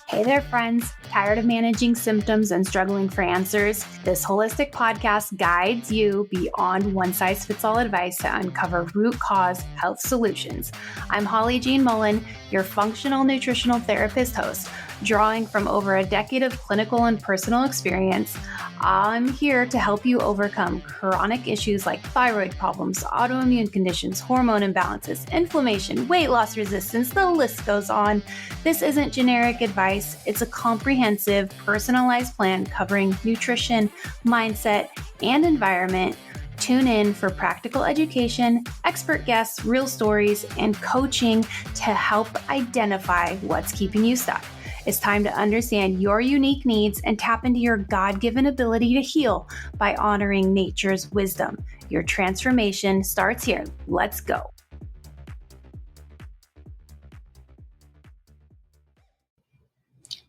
Hey there, friends. Tired of managing symptoms and struggling for answers? This holistic podcast guides you beyond one-size-fits-all advice to uncover root cause health solutions. I'm Holly Jean Mullen, your functional nutritional therapist host. Drawing from over a decade of clinical and personal experience, I'm here to help you overcome chronic issues like thyroid problems, autoimmune conditions, hormone imbalances, inflammation, weight loss resistance, the list goes on. This isn't generic advice. It's a comprehensive, personalized plan covering nutrition, mindset, and environment. Tune in for practical education, expert guests, real stories, and coaching to help identify what's keeping you stuck. It's time to understand your unique needs and tap into your God-given ability to heal by honoring nature's wisdom. Your transformation starts here. Let's go.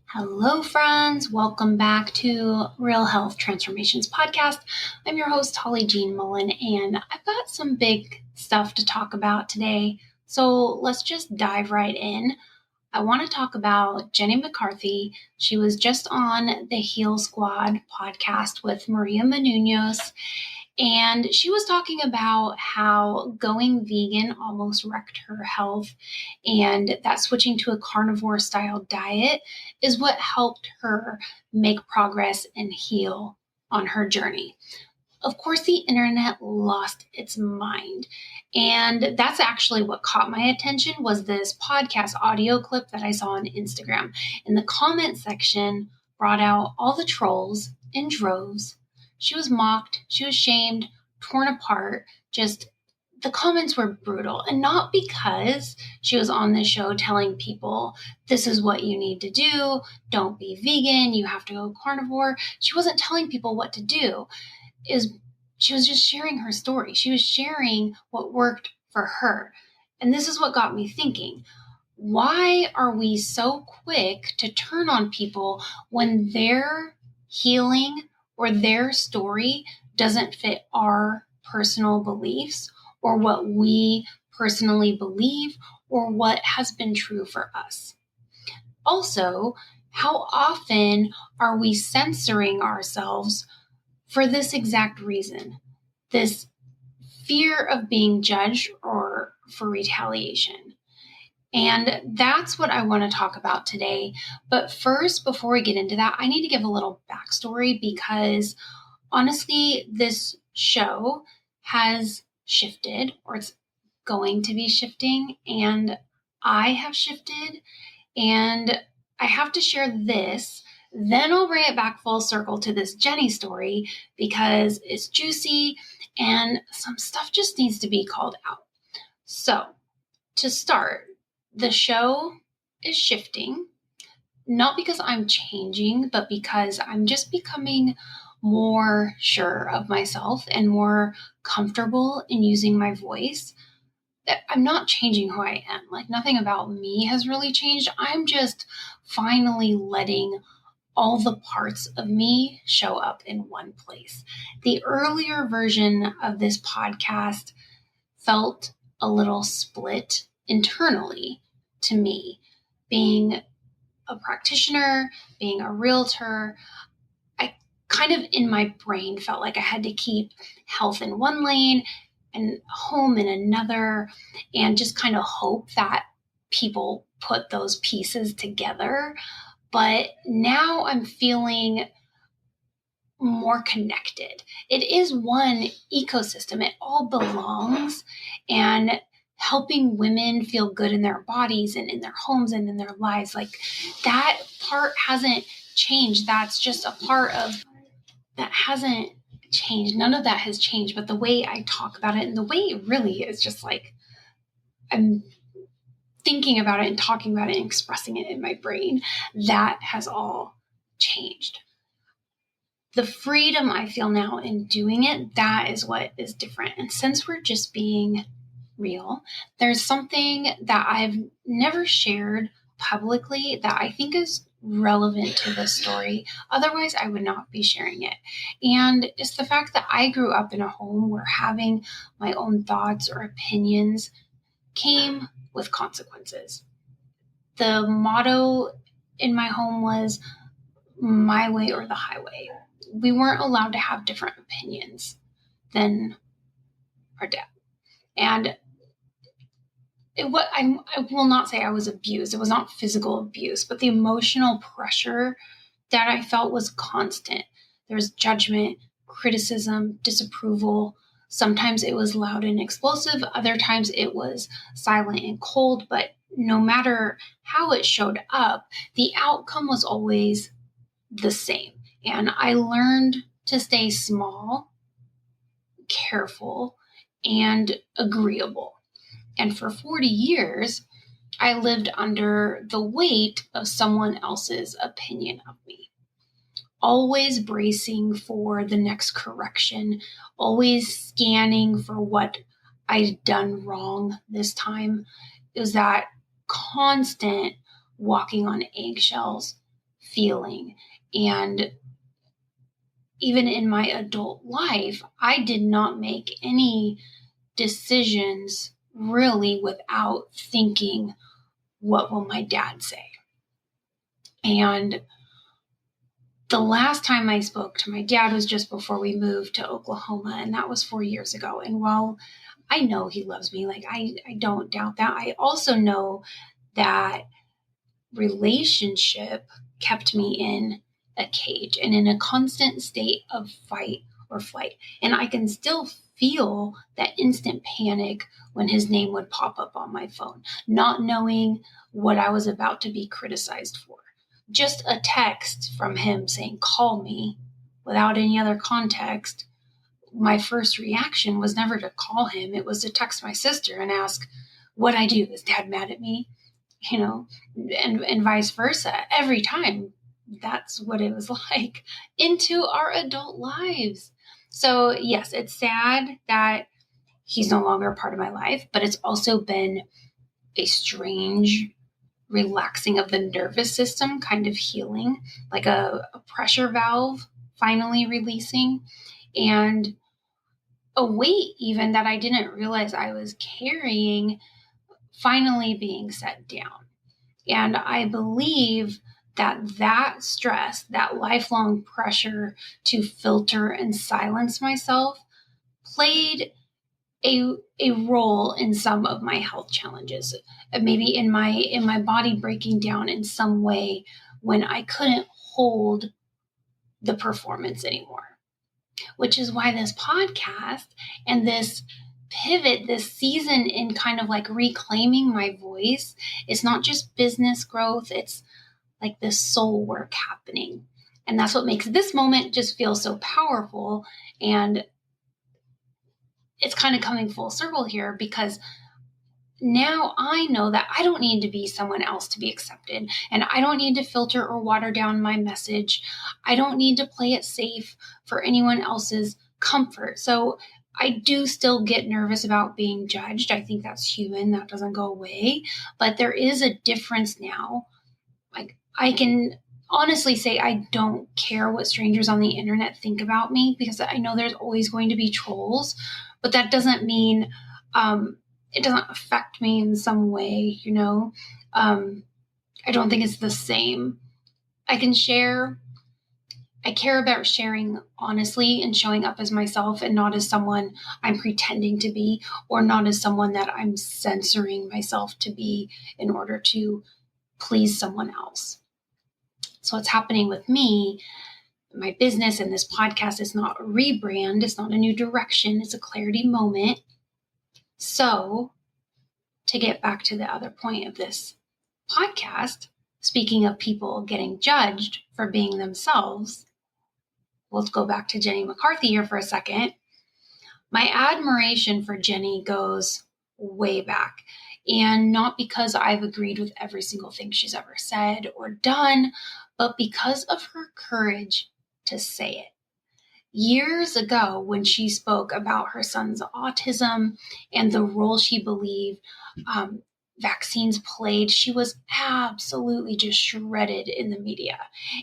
Hello, friends. Welcome back to Real Health Transformations Podcast. I'm your host, Holly Jean Mullen, and I've got some big stuff to talk about today. So let's just dive right in. I want to talk about Jenny McCarthy. She was just on the Heal Squad podcast with Maria Menounos, and she was talking about how going vegan almost wrecked her health, and that switching to a carnivore style diet is what helped her make progress and heal on her journey. Of course, the internet lost its mind. And that's actually what caught my attention was this podcast audio clip that I saw on Instagram. In the comment section, brought out all the trolls in droves. She was mocked, she was shamed, torn apart. Just the comments were brutal. And not because she was on this show telling people, this is what you need to do, don't be vegan, you have to go carnivore. She wasn't telling people what to do. She was just sharing her story. She was sharing what worked for her. And this is what got me thinking. Why are we so quick to turn on people when their healing or their story doesn't fit our personal beliefs or what we personally believe or what has been true for us? Also, how often are we censoring ourselves for this exact reason, this fear of being judged or for retaliation? And that's what I want to talk about today. But first, before we get into that, I need to give a little backstory because honestly, this show has shifted, or it's going to be shifting, and I have shifted, and I have to share this. Then I'll bring it back full circle to this Jenny story because it's juicy and some stuff just needs to be called out. So to start, the show is shifting, not because I'm changing, but because I'm just becoming more sure of myself and more comfortable in using my voice. I'm not changing who I am. Like nothing about me has really changed. I'm just finally letting all the parts of me show up in one place. The earlier version of this podcast felt a little split internally to me. Being a practitioner, being a realtor, I kind of in my brain felt like I had to keep health in one lane and home in another, and just kind of hope that people put those pieces together. But now I'm feeling more connected. It is one ecosystem. It all belongs, and helping women feel good in their bodies and in their homes and in their lives, like that part hasn't changed. That's just a part of that hasn't changed. None of that has changed, but the way I talk about it and the way it really is just like I'm thinking about it and talking about it and expressing it in my brain, that has all changed. The freedom I feel now in doing it, that is what is different. And since we're just being real, there's something that I've never shared publicly that I think is relevant to this story. Otherwise, I would not be sharing it. And it's the fact that I grew up in a home where having my own thoughts or opinions came with consequences. The motto in my home was my way or the highway. We weren't allowed to have different opinions than our dad. And I will not say I was abused. It was not physical abuse, but the emotional pressure that I felt was constant. There's judgment, criticism, disapproval. Sometimes it was loud and explosive. Other times it was silent and cold. But no matter how it showed up, the outcome was always the same. And I learned to stay small, careful, and agreeable. And for 40 years, I lived under the weight of someone else's opinion of me, always bracing for the next correction, always scanning for what I'd done wrong this time. It was that constant walking on eggshells feeling. And even in my adult life, I did not make any decisions really without thinking, what will my dad say? And the last time I spoke to my dad was just before we moved to Oklahoma, and that was 4 years ago. And while I know he loves me, like I don't doubt that, I also know that relationship kept me in a cage and in a constant state of fight or flight. And I can still feel that instant panic when his name would pop up on my phone, not knowing what I was about to be criticized for. Just a text from him saying, call me, without any other context. My first reaction was never to call him. It was to text my sister and ask, what'd I do? Is dad mad at me? And vice versa. Every time, that's what it was like into our adult lives. So yes, it's sad that he's no longer a part of my life, but it's also been a strange relaxing of the nervous system, kind of healing, like a pressure valve finally releasing, and a weight even that I didn't realize I was carrying finally being set down. And I believe that stress, that lifelong pressure to filter and silence myself played a role in some of my health challenges, maybe in my body breaking down in some way when I couldn't hold the performance anymore, which is why this podcast and this pivot, this season in kind of like reclaiming my voice, it's not just business growth, it's like this soul work happening. And that's what makes this moment just feel so powerful. And it's kind of coming full circle here because now I know that I don't need to be someone else to be accepted, and I don't need to filter or water down my message. I don't need to play it safe for anyone else's comfort. So I do still get nervous about being judged. I think that's human. That doesn't go away. But there is a difference now. Like, I can honestly say I don't care what strangers on the internet think about me, because I know there's always going to be trolls, but that doesn't mean it doesn't affect me in some way, I don't think it's the same. I care about sharing honestly and showing up as myself and not as someone I'm pretending to be, or not as someone that I'm censoring myself to be in order to please someone else. So what's happening with me, my business and this podcast, is not a rebrand. It's not a new direction. It's a clarity moment. So to get back to the other point of this podcast, speaking of people getting judged for being themselves, let's go back to Jenny McCarthy here for a second. My admiration for Jenny goes way back, and not because I've agreed with every single thing she's ever said or done, but because of her courage to say it. Years ago, when she spoke about her son's autism and the role she believed vaccines played, she was absolutely just shredded in the media.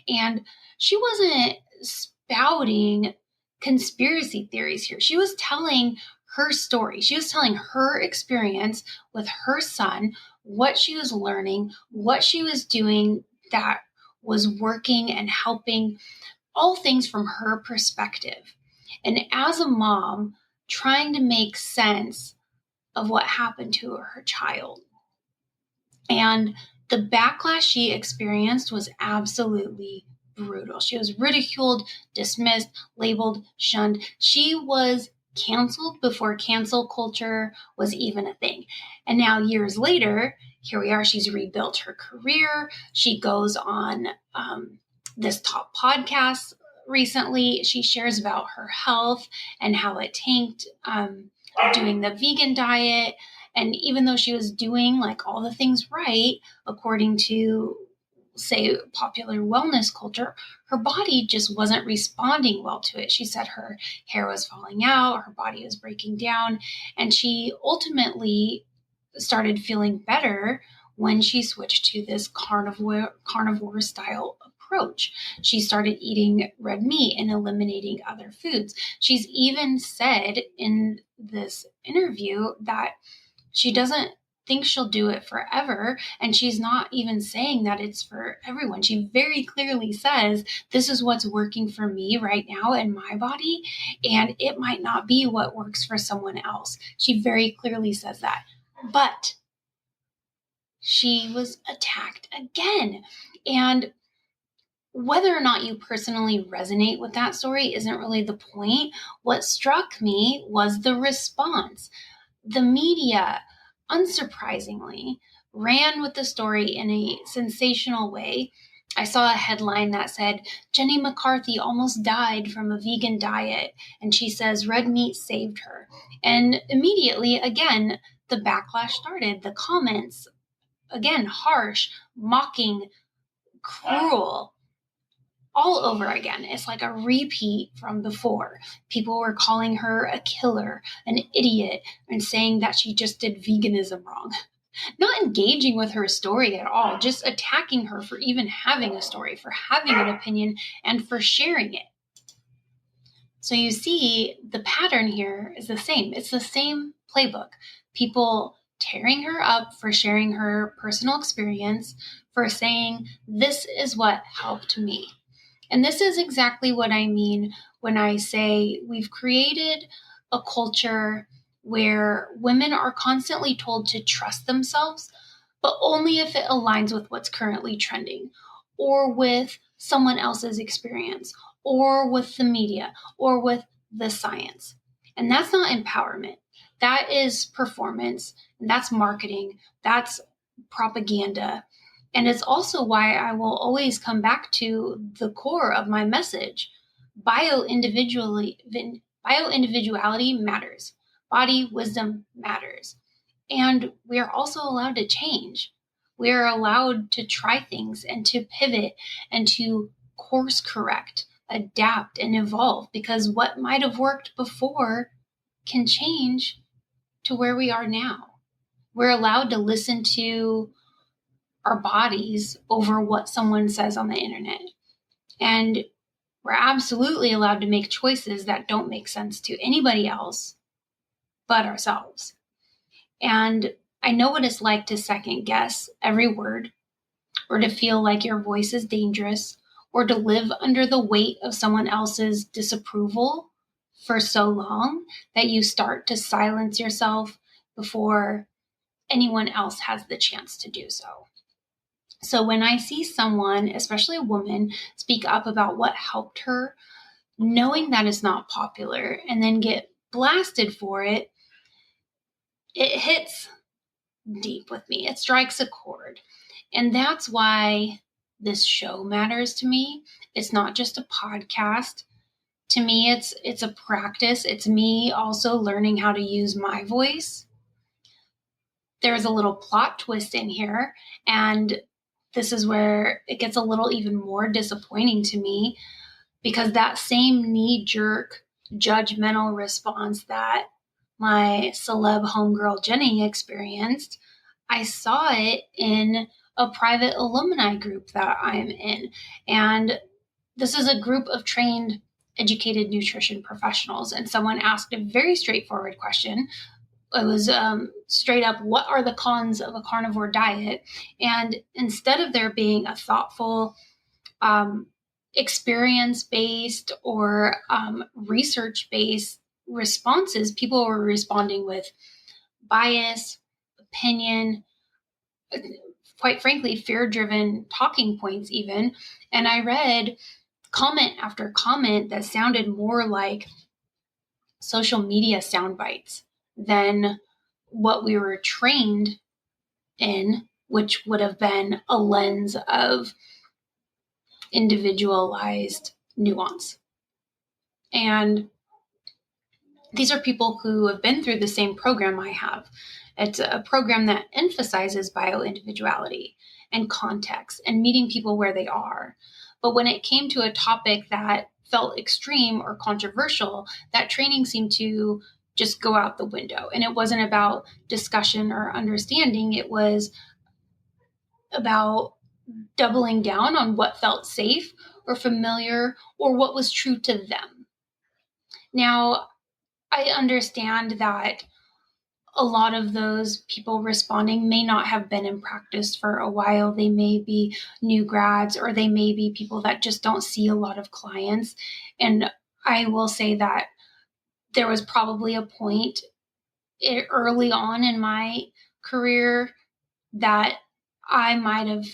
And she wasn't spouting conspiracy theories here. She was telling her story. She was telling her experience with her son, what she was learning, what she was doing that was working and helping, all things from her perspective. And as a mom, trying to make sense of what happened to her child. And the backlash she experienced was absolutely brutal. She was ridiculed, dismissed, labeled, shunned. She was canceled before cancel culture was even a thing. And now, years later, here we are. She's rebuilt her career. She goes on this top podcast recently. She shares about her health and how it tanked doing the vegan diet. And even though she was doing like all the things right, according to, say, popular wellness culture, her body just wasn't responding well to it. She said her hair was falling out, her body was breaking down, and she ultimately started feeling better when she switched to this carnivore style approach. She started eating red meat and eliminating other foods. She's even said in this interview that she doesn't think she'll do it forever, and she's not even saying that it's for everyone. She very clearly says, this is what's working for me right now in my body, and it might not be what works for someone else. She very clearly says that. But she was attacked again. And whether or not you personally resonate with that story isn't really the point. What struck me was the response. The media, unsurprisingly, ran with the story in a sensational way. I saw a headline that said, Jenny McCarthy almost died from a vegan diet, and she says red meat saved her. And immediately, again, the backlash started. The comments, again, harsh, mocking, cruel, all over again. It's like a repeat from before. People were calling her a killer, an idiot, and saying that she just did veganism wrong. Not engaging with her story at all, just attacking her for even having a story, for having an opinion, and for sharing it. So you see, the pattern here is the same. It's the same playbook. People tearing her up for sharing her personal experience, for saying, this is what helped me. And this is exactly what I mean when I say we've created a culture where women are constantly told to trust themselves, but only if it aligns with what's currently trending, or with someone else's experience, or with the media, or with the science. And that's not empowerment. That is performance, and that's marketing, that's propaganda. And it's also why I will always come back to the core of my message. Bio-individuality matters. Body wisdom matters. And we are also allowed to change. We are allowed to try things and to pivot and to course correct, adapt, and evolve, because what might have worked before can change to where we are now. We're allowed to listen to our bodies over what someone says on the internet. And we're absolutely allowed to make choices that don't make sense to anybody else but ourselves. And I know what it's like to second guess every word, or to feel like your voice is dangerous, or to live under the weight of someone else's disapproval for so long that you start to silence yourself before anyone else has the chance to do so. So when I see someone, especially a woman, speak up about what helped her, knowing that it's not popular, and then get blasted for it, it hits deep with me. It strikes a chord. And that's why this show matters to me. It's not just a podcast. To me, it's a practice. It's me also learning how to use my voice. There's a little plot twist in here, and this is where it gets a little even more disappointing to me, because that same knee-jerk judgmental response that my celeb homegirl Jenny experienced, I saw it in a private alumni group that I'm in. And this is a group of trained, educated nutrition professionals. And someone asked a very straightforward question. it was straight up, what are the cons of a carnivore diet? And instead of there being a thoughtful, experience-based or research-based responses, people were responding with bias, opinion, quite frankly, fear-driven talking points even. And I read comment after comment that sounded more like social media sound bites than what we were trained in, which would have been a lens of individualized nuance. And these are people who have been through the same program I have. It's a program that emphasizes bio-individuality and context and meeting people where they are. But when it came to a topic that felt extreme or controversial, that training seemed to just go out the window. And it wasn't about discussion or understanding. It was about doubling down on what felt safe or familiar or what was true to them. Now, I understand that a lot of those people responding may not have been in practice for a while. They may be new grads, or they may be people that just don't see a lot of clients. And I will say that there was probably a point early on in my career that I might have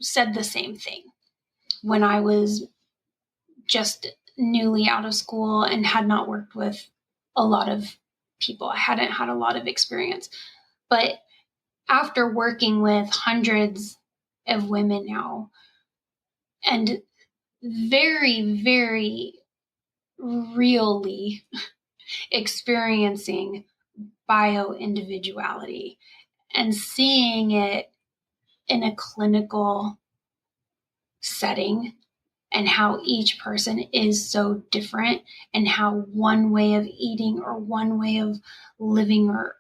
said the same thing when I was just newly out of school and had not worked with a lot of people. I hadn't had a lot of experience. But after working with hundreds of women now and very, very really experiencing bio-individuality and seeing it in a clinical setting, and how each person is so different, and how one way of eating or one way of living or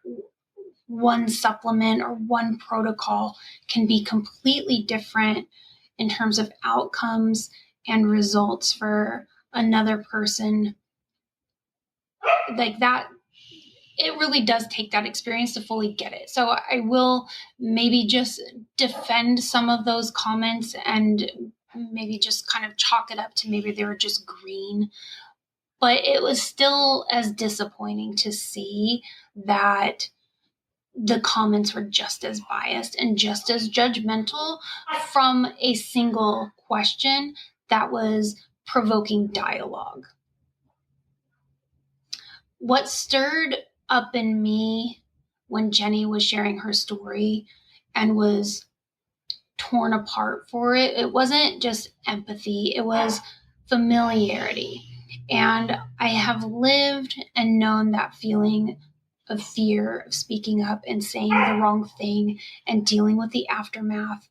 one supplement or one protocol can be completely different in terms of outcomes and results for another person. Like that, it really does take that experience to fully get it. So I will maybe just defend some of those comments and maybe just kind of chalk it up to maybe they were just green. But it was still as disappointing to see that the comments were just as biased and just as judgmental from a single question that was provoking dialogue. What stirred up in me when Jenny was sharing her story and was torn apart for it, it wasn't just empathy, it was familiarity. And I have lived and known that feeling of fear of speaking up and saying the wrong thing and dealing with the aftermath.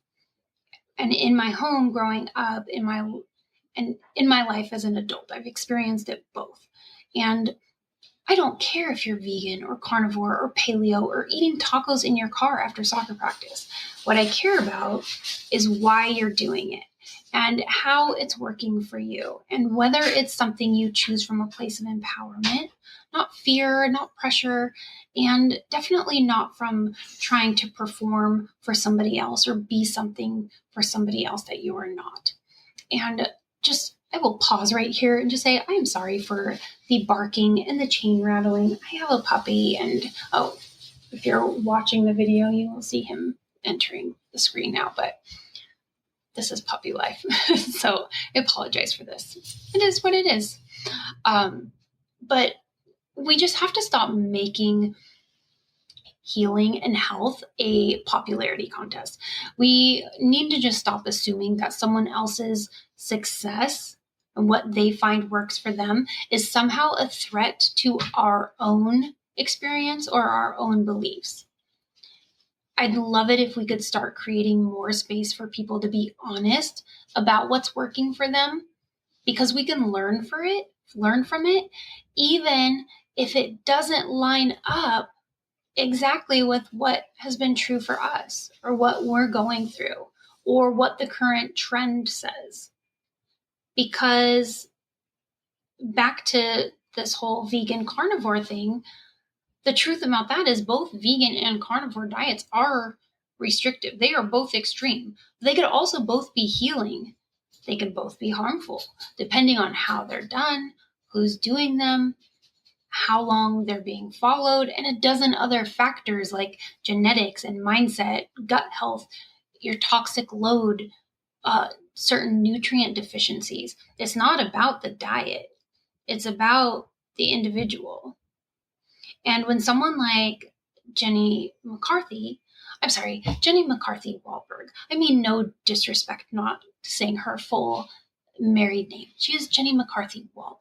And in my home growing up, in my life as an adult, I've experienced it both. And I don't care if you're vegan or carnivore or paleo or eating tacos in your car after soccer practice. What I care about is why you're doing it and how it's working for you, and whether it's something you choose from a place of empowerment, not fear, not pressure, and definitely not from trying to perform for somebody else or be something for somebody else that you are not. And I will pause right here and just say, I am sorry for the barking and the chain rattling. I have a puppy, and if you're watching the video, you will see him entering the screen now, but this is puppy life. So I apologize for this. It is what it is. But we just have to stop making healing and health a popularity contest. We need to just stop assuming that someone else's success and what they find works for them is somehow a threat to our own experience or our own beliefs. I'd love it if we could start creating more space for people to be honest about what's working for them, because we can learn from it, even if it doesn't line up exactly with what has been true for us or what we're going through or what the current trend says. Because back to this whole vegan carnivore thing, the truth about that is both vegan and carnivore diets are restrictive. They are both extreme. They could also both be healing. They could both be harmful, depending on how they're done, who's doing them, how long they're being followed, and a dozen other factors like genetics and mindset, gut health, your toxic load, certain nutrient deficiencies. It's not about the diet. It's about the individual. And when someone like Jenny McCarthy Wahlberg, I mean, no disrespect, not saying her full married name. She is Jenny McCarthy Wahlberg.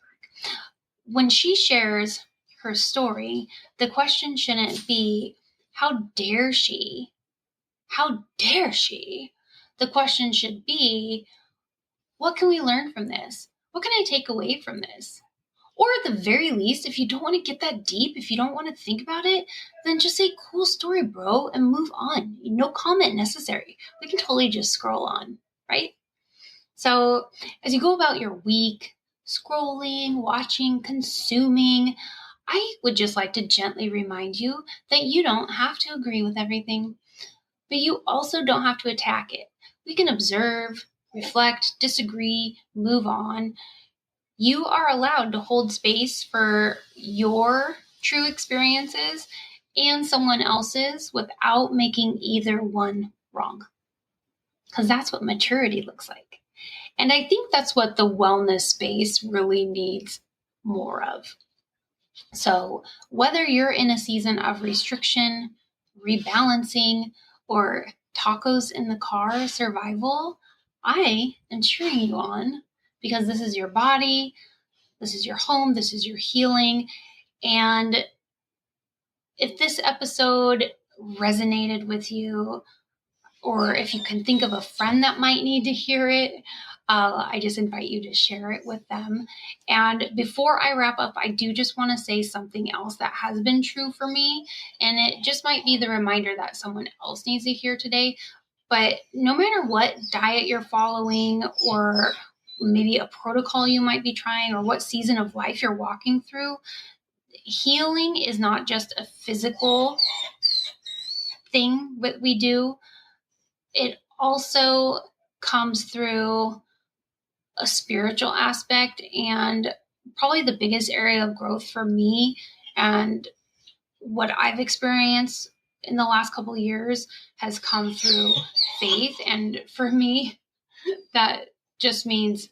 When she shares her story, the question shouldn't be, how dare she? How dare she? The question should be, what can we learn from this? What can I take away from this? Or at the very least, if you don't want to get that deep, if you don't want to think about it, then just say, cool story, bro, and move on. No comment necessary. We can totally just scroll on, right? So as you go about your week, scrolling, watching, consuming, I would just like to gently remind you that you don't have to agree with everything, but you also don't have to attack it. We can observe, reflect, disagree, move on. You are allowed to hold space for your true experiences and someone else's without making either one wrong. Because that's what maturity looks like. And I think that's what the wellness space really needs more of. So whether you're in a season of restriction, rebalancing, or tacos in the car survival, I am cheering you on, because this is your body, this is your home, this is your healing. And if this episode resonated with you, or if you can think of a friend that might need to hear it, I just invite you to share it with them. And before I wrap up, I do just want to say something else that has been true for me. And it just might be the reminder that someone else needs to hear today. But no matter what diet you're following, or maybe a protocol you might be trying, or what season of life you're walking through, healing is not just a physical thing that we do. It also comes through a spiritual aspect, and probably the biggest area of growth for me and what I've experienced in the last couple of years has come through faith. And for me, that just means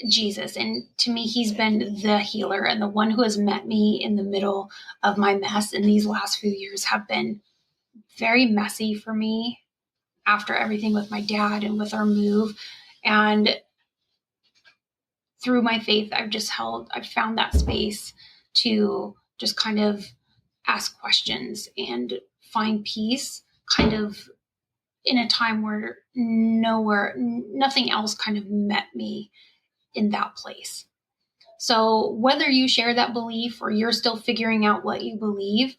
Jesus. And to me, he's been the healer and the one who has met me in the middle of my mess. And these last few years have been very messy for me after everything with my dad and with our move. And through my faith, I've found that space to just kind of ask questions and find peace, kind of in a time where nothing else kind of met me in that place. So whether you share that belief or you're still figuring out what you believe,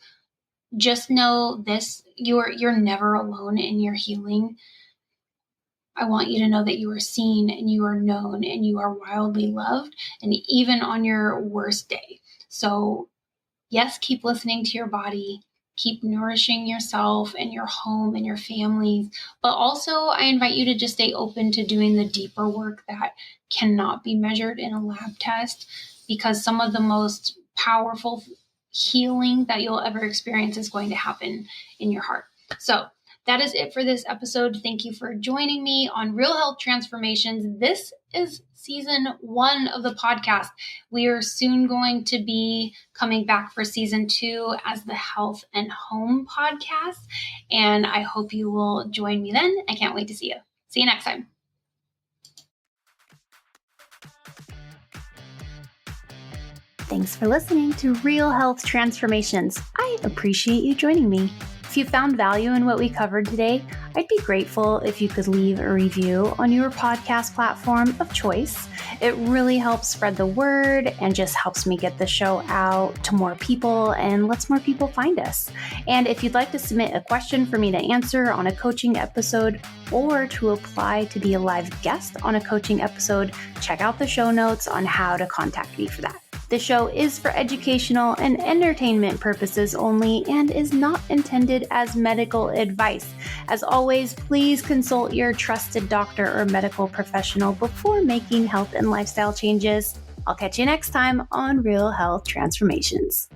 just know this: you're never alone in your healing. I want you to know that you are seen and you are known and you are wildly loved, and even on your worst day. So yes, keep listening to your body, keep nourishing yourself and your home and your families, but also I invite you to just stay open to doing the deeper work that cannot be measured in a lab test, because some of the most powerful healing that you'll ever experience is going to happen in your heart. So that is it for this episode. Thank you for joining me on Real Health Transformations. This is season 1 of the podcast. We are soon going to be coming back for season 2 as the Health and Home podcast. And I hope you will join me then. I can't wait to see you. See you next time. Thanks for listening to Real Health Transformations. I appreciate you joining me. If you found value in what we covered today, I'd be grateful if you could leave a review on your podcast platform of choice. It really helps spread the word and just helps me get the show out to more people and lets more people find us. And if you'd like to submit a question for me to answer on a coaching episode, or to apply to be a live guest on a coaching episode, check out the show notes on how to contact me for that. The show is for educational and entertainment purposes only and is not intended as medical advice. As always, please consult your trusted doctor or medical professional before making health and lifestyle changes. I'll catch you next time on Real Health Transformations.